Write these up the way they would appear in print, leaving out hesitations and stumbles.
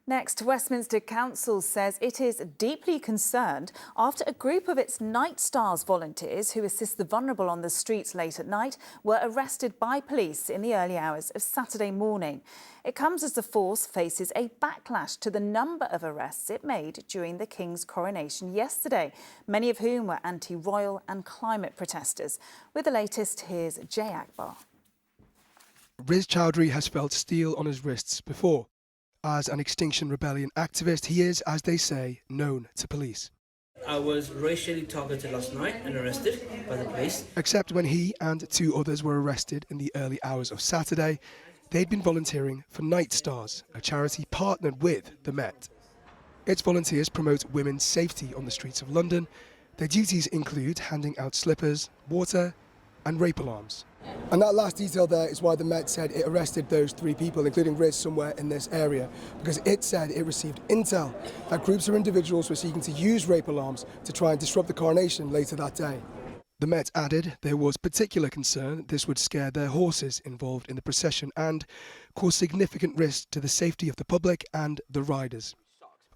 Next, Westminster Council says it is deeply concerned after a group of its Night Stars volunteers who assist the vulnerable on the streets late at night were arrested by police in the early hours of Saturday morning. It comes as the force faces a backlash to the number of arrests it made during the King's coronation yesterday, many of whom were anti-royal and climate protesters. With the latest, here's Jay Akbar. Riz Chowdhury has felt steel on his wrists before. As an Extinction Rebellion activist, he is, as they say, known to police. I was racially targeted last night and arrested by the police. Except when he and two others were arrested in the early hours of Saturday, they'd been volunteering for Night Stars, a charity partnered with the Met. Its volunteers promote women's safety on the streets of London. Their duties include handing out slippers, water and rape alarms. And that last detail there is why the Met said it arrested those three people, including Riz, somewhere in this area, because it said it received intel that groups or individuals were seeking to use rape alarms to try and disrupt the coronation later that day. The Met added there was particular concern this would scare their horses involved in the procession and cause significant risk to the safety of the public and the riders.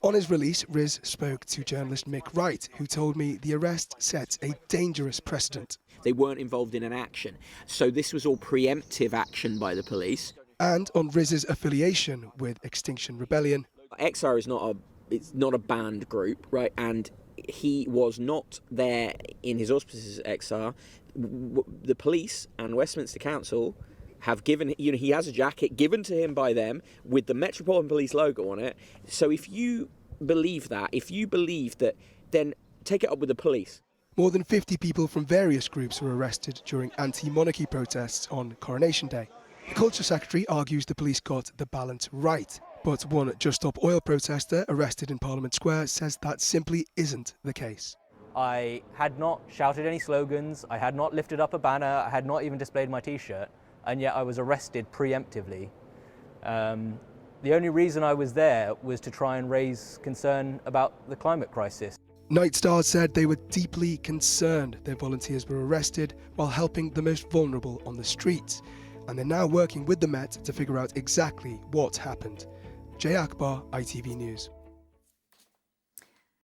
On his release, Riz spoke to journalist Mick Wright, who told me the arrest sets a dangerous precedent. They weren't involved in an action, so this was all preemptive action by the police. And on Riz's affiliation with Extinction Rebellion. XR is not a banned group, right? And he was not there in his auspices at XR. The police and Westminster Council have given, he has a jacket given to him by them with the Metropolitan Police logo on it. So if you believe that, then take it up with the police. More than 50 people from various groups were arrested during anti-monarchy protests on Coronation Day. The Culture Secretary argues the police got the balance right, but one Just Stop Oil protester arrested in Parliament Square says that simply isn't the case. I had not shouted any slogans, I had not lifted up a banner, I had not even displayed my T-shirt, and yet I was arrested preemptively. The only reason I was there was to try and raise concern about the climate crisis. Night Stars said they were deeply concerned their volunteers were arrested while helping the most vulnerable on the streets, and they're now working with the Met to figure out exactly what happened. Jay Akbar, ITV News.